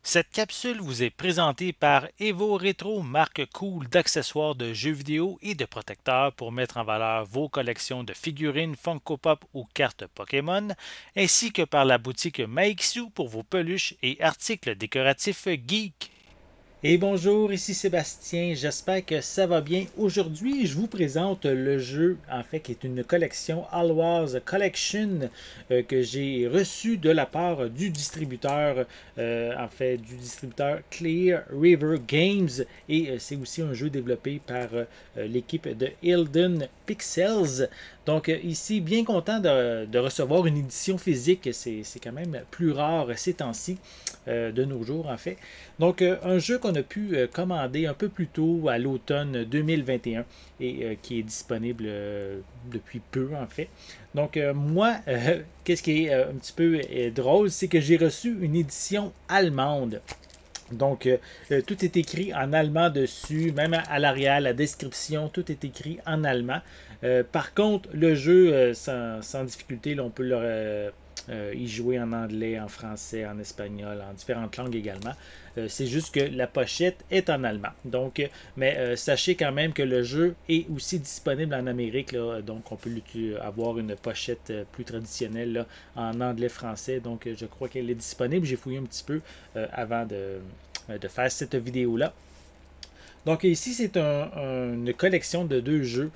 Cette capsule vous est présentée par Evo Retro, marque cool d'accessoires de jeux vidéo et de protecteurs pour mettre en valeur vos collections de figurines Funko Pop ou cartes Pokémon, ainsi que par la boutique Maixu pour vos peluches et articles décoratifs geek. Et bonjour, ici Sébastien, j'espère que ça va bien. Aujourd'hui, je vous présente le jeu, en fait, qui est une collection All Wars Collection que j'ai reçu de la part du distributeur, du distributeur Clear River Games. Et c'est aussi un jeu développé par l'équipe de Hilden Pixels. Donc ici, bien content de recevoir une édition physique, c'est quand même plus rare ces temps-ci, de nos jours en fait. Donc, un jeu qu'on a pu commander un peu plus tôt à l'automne 2021 et qui est disponible depuis peu en fait. Donc, moi, qu'est-ce qui est un petit peu drôle, c'est que j'ai reçu une édition allemande. Donc, tout est écrit en allemand dessus, même à l'arrière, la description, tout est écrit en allemand. Par contre, le jeu, sans difficulté, là, on peut y jouer en anglais, en français, en espagnol, en différentes langues également. C'est juste que la pochette est en allemand. Donc, mais sachez quand même que le jeu est aussi disponible en Amérique. Là, donc, on peut avoir une pochette plus traditionnelle là, en anglais-français. Donc, je crois qu'elle est disponible. J'ai fouillé un petit peu avant de faire cette vidéo-là. Donc ici, c'est une collection de deux jeux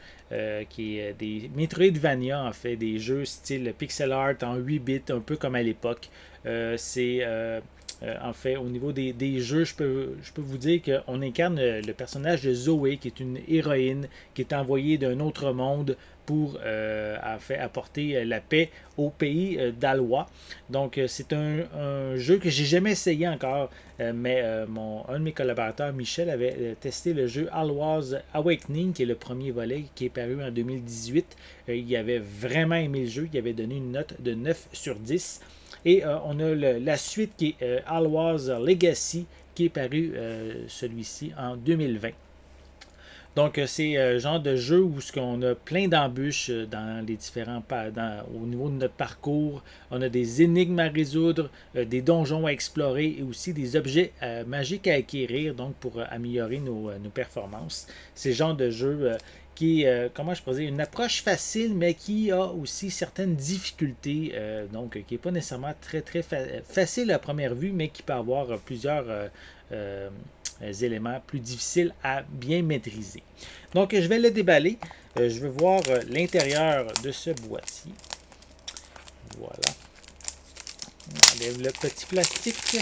qui est des Metroidvania, en fait, des jeux style pixel art en 8 bits, un peu comme à l'époque. En fait, au niveau des jeux, je peux vous dire qu'on incarne le personnage de Zoé, qui est une héroïne, qui est envoyée d'un autre monde pour en fait, apporter la paix au pays d'Alois. Donc, c'est un jeu que j'ai jamais essayé encore, mais un de mes collaborateurs, Michel, avait testé le jeu Alloi's Awakening, qui est le premier volet, qui est paru en 2018. Il avait vraiment aimé le jeu, il avait donné une note de 9 sur 10. Et on a la suite qui est Alloi's Legacy, qui est paru celui-ci en 2020. Donc, c'est un genre de jeu où on a plein d'embûches dans les différents au niveau de notre parcours. On a des énigmes à résoudre, des donjons à explorer et aussi des objets magiques à acquérir donc pour améliorer nos performances. C'est le genre de jeu qui est, comment je pourrais dire, une approche facile, mais qui a aussi certaines difficultés, donc qui n'est pas nécessairement très facile à première vue, mais qui peut avoir plusieurs euh, éléments plus difficiles à bien maîtriser. Donc, je vais le déballer. Je vais voir l'intérieur de ce boîtier. Voilà. On enlève le petit plastique.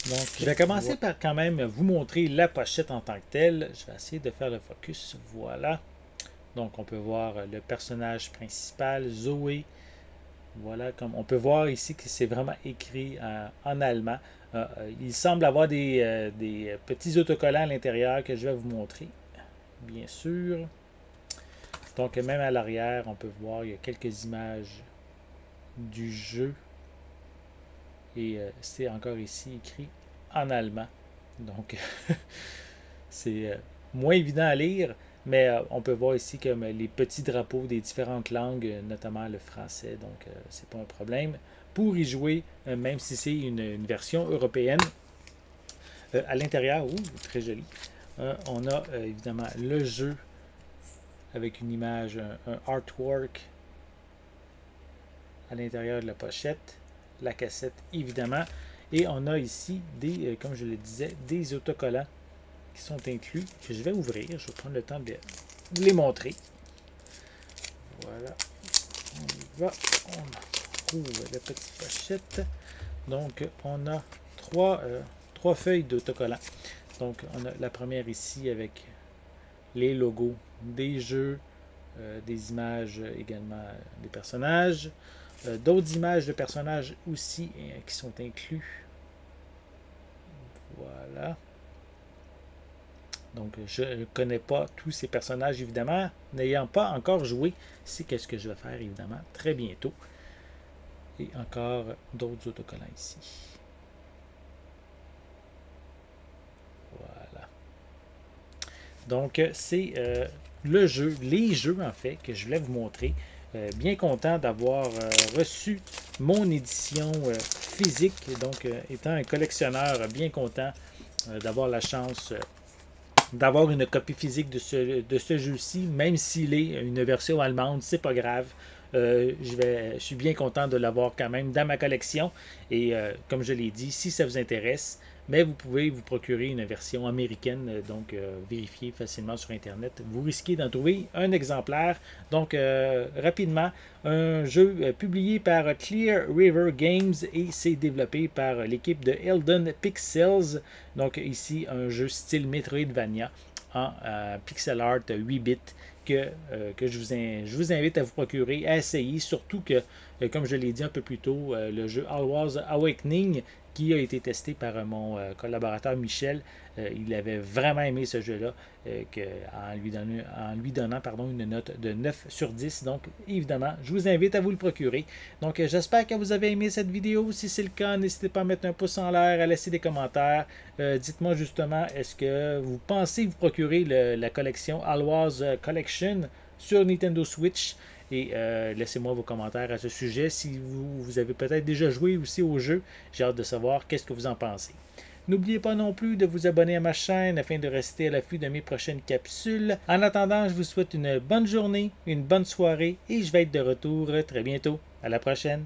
Donc, je vais commencer par quand même vous montrer la pochette en tant que telle. Je vais essayer de faire le focus. Voilà. Donc, on peut voir le personnage principal, Zoé. Voilà, comme on peut voir ici que c'est vraiment écrit en allemand. Il semble avoir des petits autocollants à l'intérieur que je vais vous montrer, bien sûr. Donc, même à l'arrière, on peut voir, il y a quelques images du jeu. Et c'est encore ici écrit en allemand. Donc, c'est moins évident à lire, mais on peut voir ici comme les petits drapeaux des différentes langues, notamment le français, donc c'est pas un problème. Pour y jouer, même si c'est une version européenne, à l'intérieur, très joli, on a évidemment le jeu avec une image, un artwork à l'intérieur de la pochette, la cassette évidemment, et on a ici des, comme je le disais, des autocollants qui sont inclus, que je vais ouvrir. Je vais prendre le temps de vous les montrer. Voilà. On y va. On ouvre la petite pochette. Donc, on a trois feuilles d'autocollants. Donc, on a la première ici avec les logos des jeux, des images également des personnages, d'autres images de personnages aussi qui sont inclus. Voilà. Donc, je ne connais pas tous ces personnages, évidemment. N'ayant pas encore joué, c'est ce que je vais faire, évidemment, très bientôt. Et encore d'autres autocollants ici. Voilà. Donc, c'est le jeu, les jeux, en fait, que je voulais vous montrer. bien content d'avoir reçu mon édition physique. Donc, étant un collectionneur, bien content d'avoir la chance d'avoir une copie physique de ce jeu-ci, même s'il est une version allemande, c'est pas grave. Je suis bien content de l'avoir quand même dans ma collection. Et comme je l'ai dit, si ça vous intéresse, mais vous pouvez vous procurer une version américaine, donc vérifier facilement sur Internet. Vous risquez d'en trouver un exemplaire. Donc, rapidement, un jeu publié par Clear River Games et c'est développé par l'équipe de Elden Pixels. Donc, ici, un jeu style Metroidvania en pixel art 8 bits que je vous invite à vous procurer, à essayer, surtout que, comme je l'ai dit un peu plus tôt, le jeu Alwa's Awakening, qui a été testé par mon collaborateur Michel, il avait vraiment aimé ce jeu-là, en lui donnant une note de 9 sur 10. Donc, évidemment, je vous invite à vous le procurer. Donc, j'espère que vous avez aimé cette vidéo. Si c'est le cas, n'hésitez pas à mettre un pouce en l'air, à laisser des commentaires. Dites-moi justement, est-ce que vous pensez vous procurer la collection Alwa's Collection sur Nintendo Switch? Et laissez-moi vos commentaires à ce sujet. Si vous avez peut-être déjà joué aussi au jeu, j'ai hâte de savoir qu'est-ce que vous en pensez. N'oubliez pas non plus de vous abonner à ma chaîne afin de rester à l'affût de mes prochaines capsules. En attendant, je vous souhaite une bonne journée, une bonne soirée et je vais être de retour très bientôt. À la prochaine!